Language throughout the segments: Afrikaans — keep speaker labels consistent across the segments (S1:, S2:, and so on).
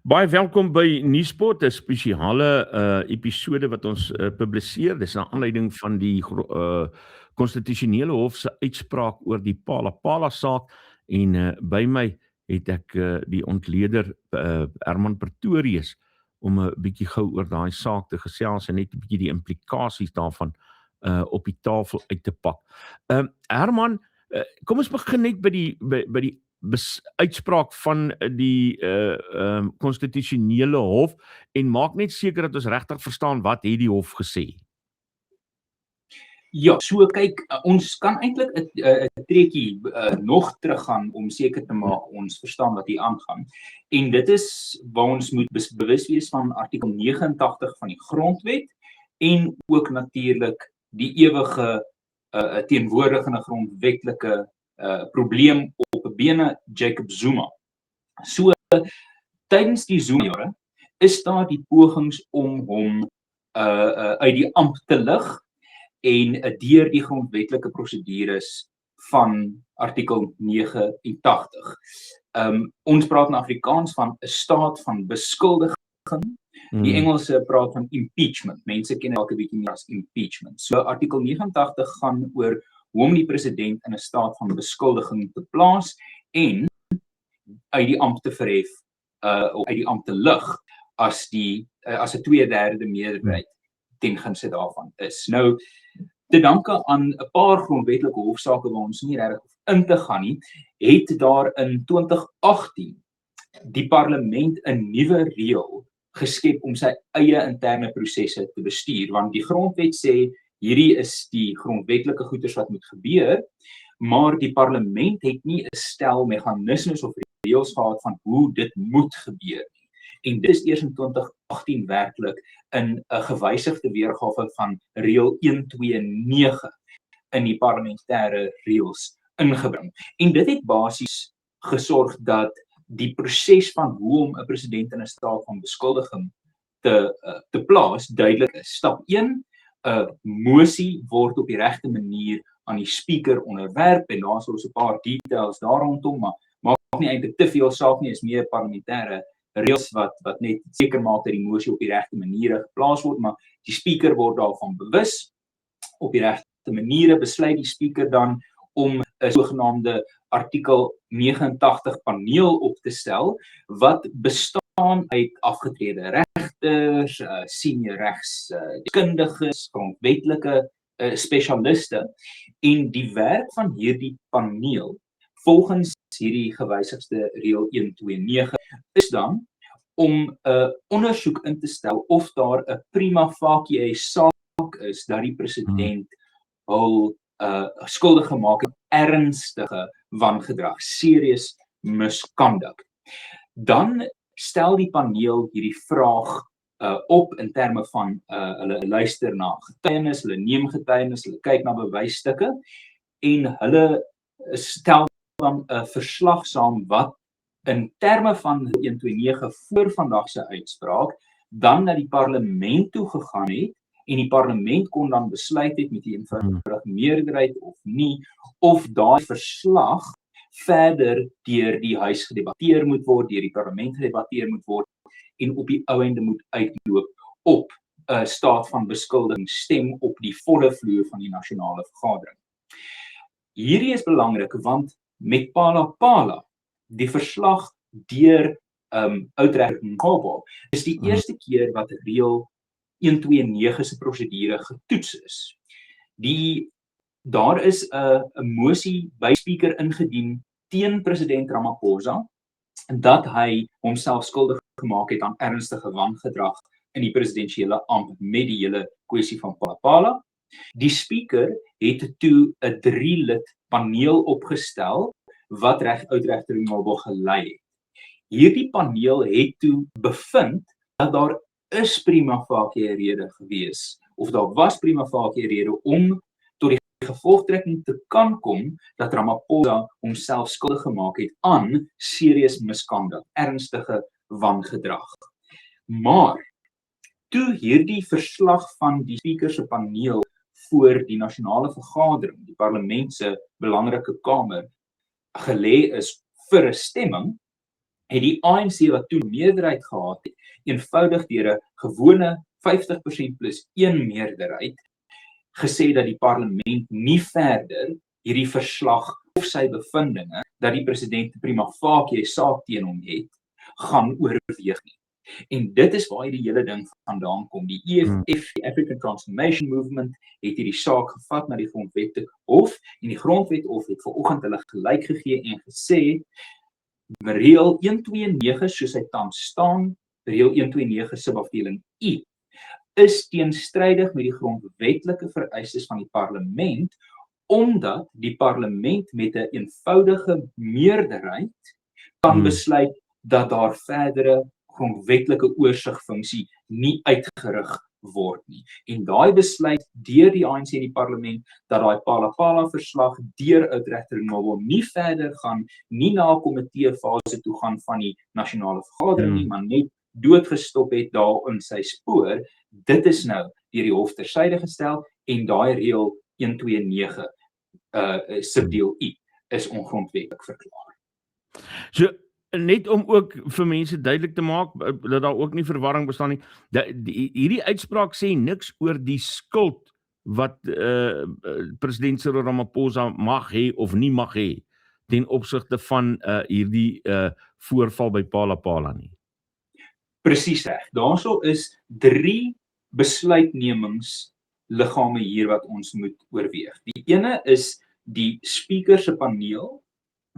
S1: Baie welkom by Nuuspot, 'n spesiale episode wat ons publiseer. Dis na aanleiding van die konstitusionele hof se uitspraak oor die Palapala saak en by my het ek die ontleder Herman Pretorius om 'n bietjie gou oor daai saak te gesels en net 'n bietjie die implikasies daarvan op die tafel uit te pak. Herman, kom ons begin net by die uitspraak van die konstitusionele hof en maak net seker dat ons regtig verstaan wat het die hof gesê.
S2: Ja, so kyk, ons kan eintlik 'n treukie nog teruggaan om seker te maak ons verstaan wat hier aangaan. En dit is waar ons moet bewus wees van artikel 89 van die grondwet en ook natuurlik die ewige teenwoordigende grondwetlike probleem op bene Jacob Zuma. So tydens die Zuma jare is daar die pogings om hom uit die ampt te lig en deur die grondwetlike prosedures van artikel 89. Ons praat in Afrikaans van 'n staat van beskuldiging. Die Engelse praat van impeachment. Mense ken elke bietjie meer as impeachment. So artikel 89 gaan oor hoe om die president in 'n staat van beskuldiging te plaas en uit die ampt te verhef, of uit die ampt te lig as 'n 2/3 meerderheid ten gunste daarvan is. Nou, te danke aan 'n paar grondwetlike hofsaake waar ons nie regtig in te gaan nie, het daar in 2018 die parlement 'n nuwe reël geskep om sy eie interne prosesse te bestuur, want die grondwet sê hierdie is die grondwetlike goeders wat moet gebeur, maar die parlement het nie 'n stel meganismes of reëls gehad van hoe dit moet gebeur nie. En dit is eers in 2018 werklik in 'n gewysigde weergawe van reël 129 in die parlementêre reëls ingebring. En dit het basies gesorg dat die proses van hoe om 'n president in 'n staat van beskuldiging te plaas duidelik is. Stap 1, 'n mosie word op die regte manier aan die speaker onderwerp en daar is ons 'n paar details daar rondom, maar maak nie eintlik te veel saak nie, is meer parlementêre reëls wat net seker maak dat die mosie op die regte maniere geplaas word, maar die speaker word daarvan bewus. Op die regte maniere besluit die speaker dan om 'n sogenaamde artikel 89 paneel op te stel wat bestaan uit afgetrede regters, senior regsdeskundiges, grondwetlike spesialiste, en die werk van hierdie paneel volgens hierdie gewysigde reël 129 is dan om 'n ondersoek in te stel of daar 'n prima facie saak is dat die president hul skuldig gemaak het ernstige wangedrag, serious misconduct. Dan stel die paneel hierdie vraag op in terme van hulle luister na getuienis, hulle neem getuienis, hulle kyk na bewysstukke en hulle stel dan 'n verslag saam wat in terme van 129 voor vandag se uitspraak dan na die parlement toe gegaan het en die parlement kon dan besluit het met die eenvoudige meerderheid of nie, of daai verslag verder deur die huis gedebatteer moet word, deur die parlement gedebatteer moet word en op die ou ende moet uitloop op 'n staat van beskuldiging stem op die volle vloer van die nasionale vergadering. Hierdie is belangrik want met Palapala, die verslag deur Oudregter Mngcobo, is die eerste keer wat reël 129 se prosedure getoets is. Daar is 'n mosie by speaker ingedien teen president Ramaphosa dat hy homself skuldig gemaak het aan ernstige wangedrag in die presidensiële ampt met die hele kwessie van Palapala. Die speaker het toe 'n 3-lid paneel opgestel wat Oudregter Mngcobo gelei het. Hierdie paneel het toe bevind dat daar is prima facie rede gewees, of daar was prima facie rede om tot die gevolgtrekking te kan kom dat Ramaphosa homself skuldig gemaak het aan serious misconduct, ernstige wangedrag. Maar toe hierdie verslag van die speaker se paneel voor die nasionale vergadering, die parlement se belangrike kamer, gelê is vir 'n stemming, het die ANC wat toe meerderheid gehad het, eenvoudig deur 'n gewone 50% plus 1 meerderheid gesê dat die parlement nie verder hierdie verslag of sy bevindinge dat die president prima facie saak teen hom het, gaan oorweeg nie. En dit is waar die hele ding vandaan kom. Die EFF, die African Transformation Movement, het hierdie saak gevat na die grondwetlike hof en die grondwethof het vanoggend hulle gelyk gegee en gesê reël 129 soos hy tans staan, reël 129 subafdeling I is teenstrydig met die grondwetlike vereistes van die parlement omdat die parlement met 'n eenvoudige meerderheid kan besluit dat daar verdere grondwetlike oorsigfunksie nie uitgerig word nie. En daai besluit deur die ANC in die parlement dat daai Phala verslag deur Oudregter Nobo nie verder gaan, nie na 'n komitee fase toe gaan van die nasionale vergadering nie, maar net doodgestop het daar in sy spoor, dit is nou deur die hof tersyde gestel en daai reël 129 subdeel I is ongrondwetlik verklaar.
S1: So net om ook vir mense duidelik te maak dat daar ook nie verwarring bestaan nie. Hierdie uitspraak sê niks oor die skuld wat president Cyril Ramaphosa mag hê of nie mag hê ten opsigte van hierdie voorval by Phala nie.
S2: Presies reg. Daarso is 3 besluitnemingsliggame hier wat ons moet oorweeg. Die ene is die speaker se paneel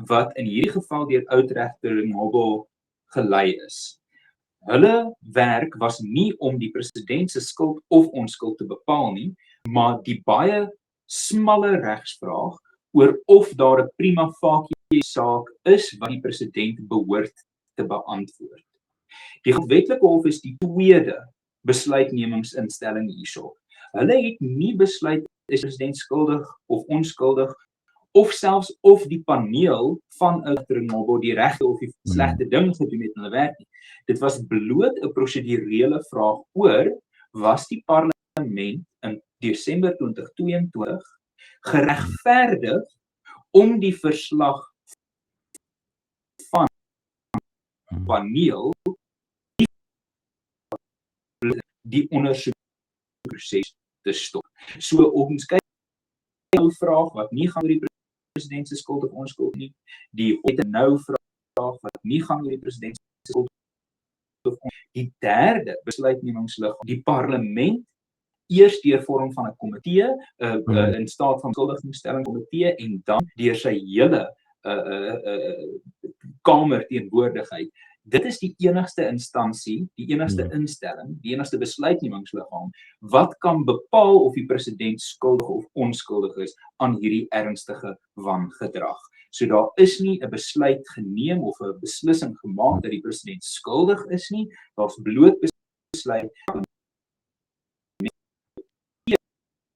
S2: wat in hierdie geval deur Oudregter Nobo gelei is. Hulle werk was nie om die president se skuld of onskuld te bepaal nie, maar die baie smalle regsvraag oor of daar 'n prima facie saak is wat die president behoort te beantwoord. Die grondwetlike hof is die tweede besluitnemingsinstelling hierso. Hulle het nie besluit is die president skuldig of onskuldig of selfs of die paneel van Oudregter Nobo die regte of die slegte ding gedoen het in hulle werk nie. Dit was bloot 'n prosedurele vraag oor was die parlement in Desember 2022 geregverdig om die verslag van paneel die ondersoekproses te stop. So ons kyk nou vraag wat nie gaan oor die president se skuld of onskuld nie. Die nou vraag wat nie gaan oor die president se skuld of onskuld. Die derde besluitnemingsliggaam, die parlement eers deur vorm van 'n komitee, in staat van beskuldigingsstelling komitee en dan deur sy hele kamer teenwoordigheid. Dit is die enigste instansie, die enigste instelling, die enigste besluitnemingsliggaam wat kan bepaal of die president skuldig of onskuldig is aan hierdie ernstige wangedrag. So daar is nie 'n besluit geneem of 'n beslissing gemaak dat die president skuldig is nie. Daar's bloot besluit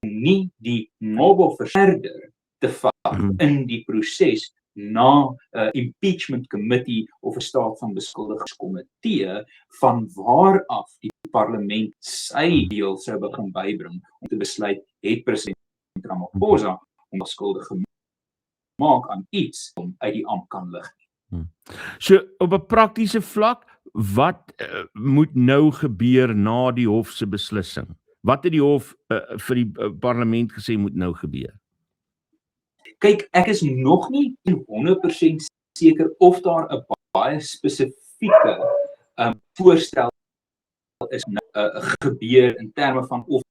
S2: nie die Nobo verder te vat in die proses na 'n impeachment committee of 'n staat van beskuldigingskomitee van waar af die parlement sy deel sou begin bybring om te besluit het president Ramaphosa onskuldig gemaak aan iets om uit die ampt kan lig.
S1: So op 'n praktiese vlak, wat moet nou gebeur na die hof se beslissing? Wat het die hof vir die parlement gesê moet nou gebeur?
S2: Kyk, ek is nog nie 100% seker of daar 'n baie spesifieke voorstel is gebeur in terme van of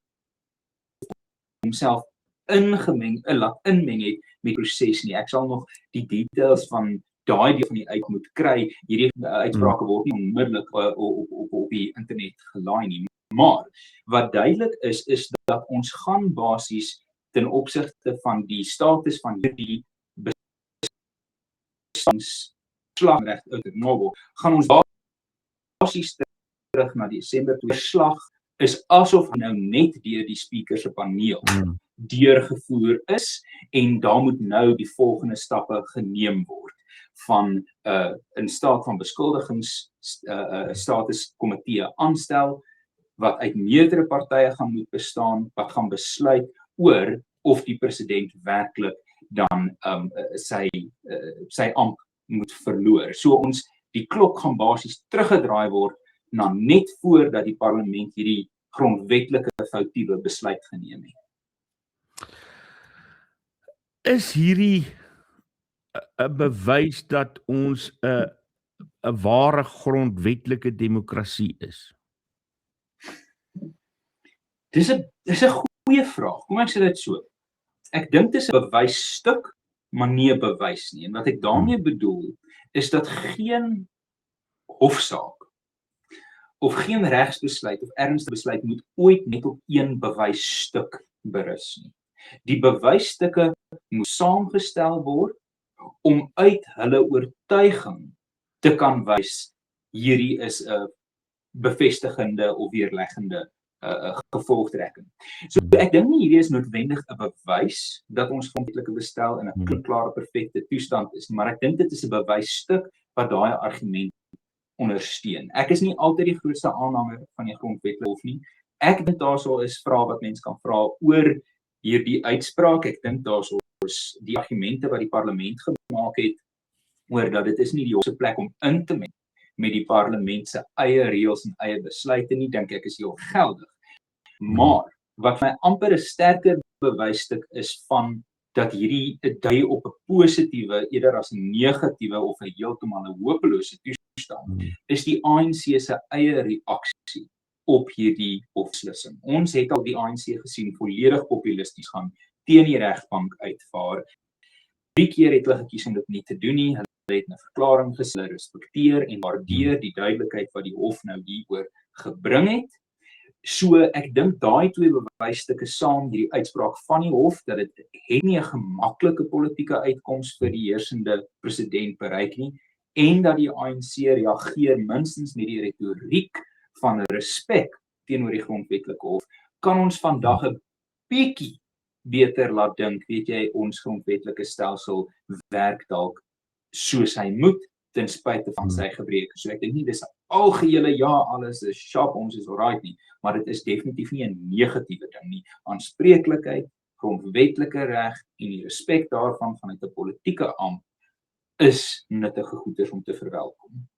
S2: homself laat inmeng het met die proses nie. Ek sal nog die details van daai deel van die uit moet kry. Hierdie uitsprake word nie onmiddellik op die internet gelaai nie. Maar wat duidelik is dat ons gaan basies ten opsigte van die status van hierdie beslagreg uit Nobo, gaan ons basies terug na Desember toe. Verslag is asof nou net deur die speaker se paneel deurgevoer is en daar moet nou die volgende stappe geneem word van 'n staat van beskuldigings status komitee aanstel wat uit meerdere partye gaan moet bestaan wat gaan besluit oor of die president werklik dan sy ampt moet verloor. So Die klok gaan basies teruggedraai word na net voordat die parlement hierdie grondwetlike foutiewe besluit geneem het.
S1: Is hierdie 'n bewys dat ons 'n ware grondwetlike demokrasie is?
S2: Dis 'n goeie vraag. Kom ek sê dit so. Ek dink dit is 'n bewysstuk, maar nie 'n bewys nie. En wat ek daarmee bedoel, is dat geen hofsaak of geen regsbesluit of ernstige besluit moet ooit net op een bewysstuk berus nie. Die bewysstukke moet saamgestel word om uit hulle oortuiging te kan wys hierdie is 'n bevestigende of weerleggende gevolgtrekking. So ek dink nie hierdie is noodwendig 'n bewys dat ons grondwetlike bestel in 'n klare perfekte toestand is nie, maar ek dink dit is 'n bewysstuk wat daai argument ondersteun. Ek is nie altyd die grootste aanhanger van die grondwetlike hof nie. Ek dink daarso is vrae wat mense kan vra oor hierdie uitspraak. Ek dink daarso is die argumente wat die parlement gemaak het oor dat dit is nie die hof se plek om in te meng met die parlement se eie reëls en eie besluite nie, dink ek is heel geldig. Maar wat my amper 'n sterker bewysstuk is van dat hierdie dui op 'n positiewe eerder as 'n negatiewe of 'n heeltemal 'n hopelose toestand, is die ANC se eie reaksie op hierdie hofbeslissing. Ons het al die ANC gesien volledig populisties gaan teen die regbank uitvaar. 3 keer het hulle gekies om dit nie te doen nie. Hulle het 'n verklaring gesê, hulle respekteer en waardeer die duidelikheid wat die hof nou hieroor gebring het. So ek dink daai twee bewysstukke saam, die uitspraak van die hof dat dit het nie 'n gemaklike politieke uitkoms vir die heersende president bereik nie en dat die ANC reageer minstens met die retoriek van respek teenoor die grondwetlike hof, kan ons vandag 'n bietjie beter laat dink, weet jy, ons grondwetlike stelsel werk dalk soos hy moet, ten spyte van sy gebreke. So ek dink nie dis 'n algehele ja, alles is sharp, ons is alright nie, maar dit is definitief nie 'n negatiewe ding nie. Aanspreeklikheid, grondwetlike reg en die respek daarvan vanuit 'n politieke amp is nuttige goeders om te verwelkom.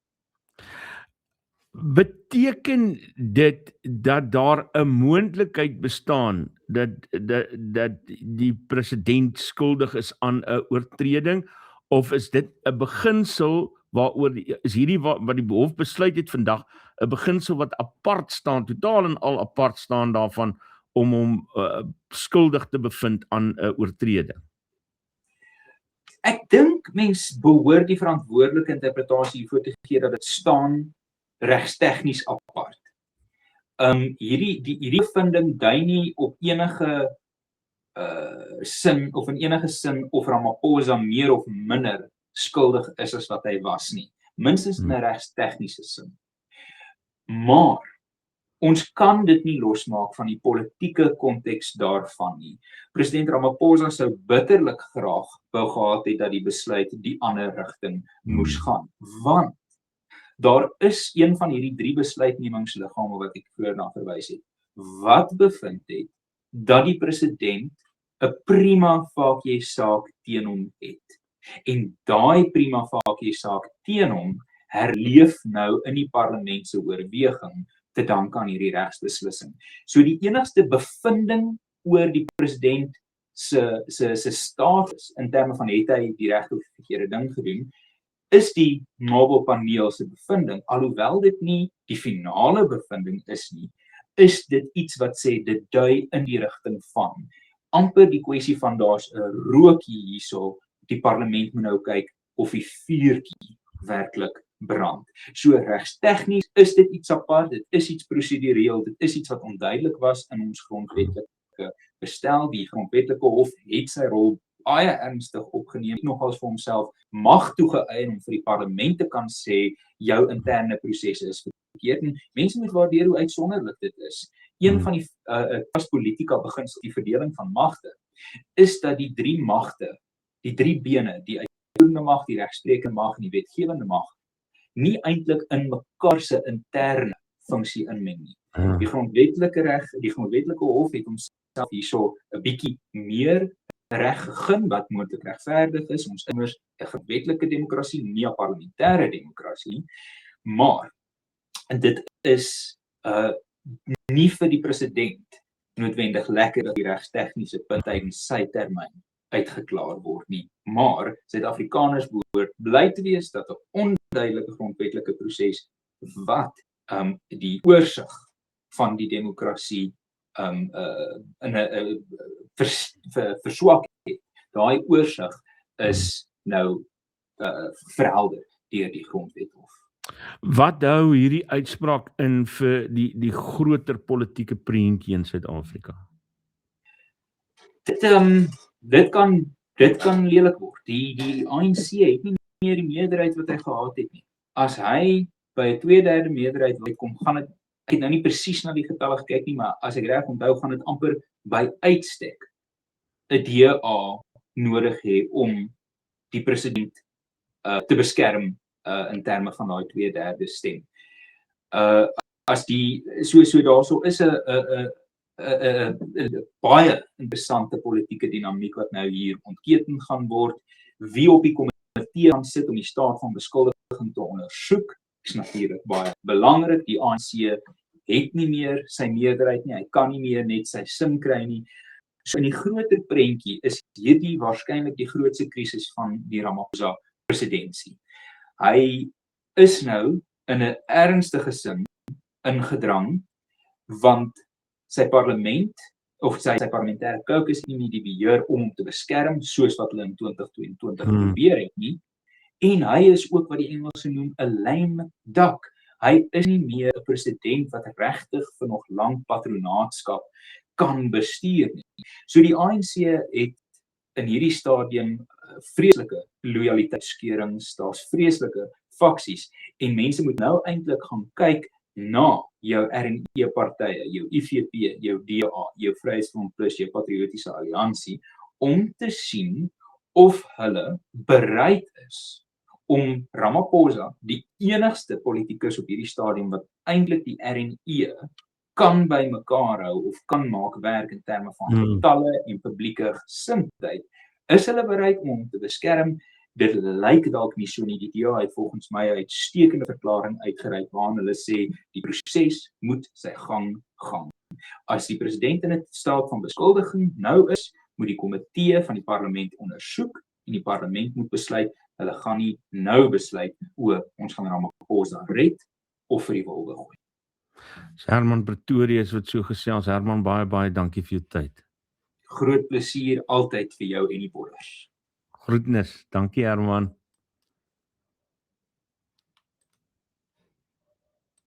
S1: Beteken dit dat daar 'n moontlikheid bestaan dat die president skuldig is aan 'n oortreding, of is dit 'n beginsel waaroor is hierdie wat die hof besluit het vandag 'n beginsel wat apart staan, totaal en al apart staan daarvan om hom skuldig te bevind aan 'n oortreding?
S2: Ek dink mens behoort die verantwoordelike interpretasie hiervoor te gee dat dit staan regstegnies apart. Hierdie bevinding dui nie op enige sin of in enige sin of Ramaphosa meer of minder skuldig is as wat hy was nie. Minstens in 'n regstegniese sin. Maar ons kan dit nie losmaak van die politieke konteks daarvan nie. President Ramaphosa sou bitterlik graag wou gehad het dat die besluit die ander rigting moes gaan, want daar is een van hierdie 3 besluitnemingsliggame wat ek vroeër na verwys het, wat bevind het dat die president 'n prima facie saak teen hom het. En daai prima facie saak teen hom herleef nou in die parlement se oorweging te danke aan hierdie regsbeslissing. So die enigste bevinding oor die president se status in terme van het hy die regte of verkeerde ding gedoen, is die Mabo-paneel se bevinding, alhoewel dit nie die finale bevinding is nie, is dit iets wat sê dit dui in die rigting van amper die kwessie van daar's 'n rookie hierso, die parlement moet nou kyk of die vuurtjie werklik brand. So regstegnies is dit iets apart, dit is iets prosedureel, dit is iets wat onduidelik was in ons grondwetlike bestel. Die grondwetlike hof het sy rol baie ernstig opgeneem, nogals vir homself mag toegeëien om vir die parlement te kan sê jou interne prosesse is verkeerd. En mense moet waardeer hoe uitsonderlik dit is. Een van die politika beginsels, die verdeling van magte, is dat die 3 magte, die 3 bene, die uitvoerende mag, die regsprekende mag en die wetgewende mag, nie eintlik in mekaar se interne funksie inmeng nie. Die grondwetlike reg, die grondwetlike hof het homself hierso 'n bietjie meer reg gegee wat moontlik regverdig is. Ons immers 'n grondwetlike demokrasie, nie 'n parlementêre demokrasie nie. Maar dit is nie vir die president noodwendig lekker dat die regstegniese punt tydens sy termyn uitgeklaar word nie. Maar Suid-Afrikaners behoort bly te wees dat 'n onduidelike grondwetlike proses wat die oorsig van die demokrasie in 'n verswak het. Daai oorsig is nou verhelder deur die Grondwethof.
S1: Wat hou hierdie uitspraak in vir die groter politieke prentjie in Suid-Afrika?
S2: Dit kan lelik word. Die ANC het nie meer die meerderheid wat hy gehad het nie. As hy by 'n 2/3 meerderheid uitkom, gaan dit, ek het nou nie presies na die getalle gekyk nie, maar as ek reg onthou, gaan dit amper by uitstek 'n DA nodig hê om die president te beskerm in terme van daai 2/3 stem. As die so daarso is 'n baie interessante politieke dinamiek wat nou hier ontketen gaan word. Wie op die komitee gaan sit om die staat van beskuldiging te ondersoek, is natuurlik baie belangrik. Die ANC het nie meer sy meerderheid nie, hy kan nie meer net sy sin kry nie. So in die groter prentjie is hierdie waarskynlik die grootste krisis van die Ramaphosa presidentskap. Hy is nou in 'n ernstige sin ingedrang, want sy parlement of sy parlementêre caucus het nie die beheer om te beskerm soos wat hulle in 2022 probeer het nie. En hy is ook wat die Engelse noem 'n lame duck. Hy is nie meer 'n president wat regtig vir nog lank patronaatskap kan bestuur nie. So die ANC het in hierdie stadium vreeslike lojaliteitsskeurings, daar's vreeslike faksies en mense moet nou eintlik gaan kyk na jou RNE partye, jou IFP, jou DA, jou Vryheidsfront Plus, jou Patriotiese Alliansie, om te sien of hulle bereid is om Ramaphosa, die enigste politikus op hierdie stadium wat eintlik die RNE kan bymekaar hou of kan maak werk in terme van getalle en publieke gesindheid, is hulle bereid om hom te beskerm. Dit lyk dalk nie so nie. Die DA het volgens my 'n uitstekende verklaring uitgereik waarin hulle sê die proses moet sy gang gaan. As die president in 'n staat van beskuldiging nou is, moet die komitee van die parlement ondersoek en die parlement moet besluit. Hulle gaan nie nou besluit ons gaan Ramaphosa red of vir die wolwe gooi.
S1: Herman Pretorius wat so gesels. Herman, baie dankie vir jou tyd.
S2: Groot plesier altyd vir jou en die bollers.
S1: Groetnis. Dankie Herman.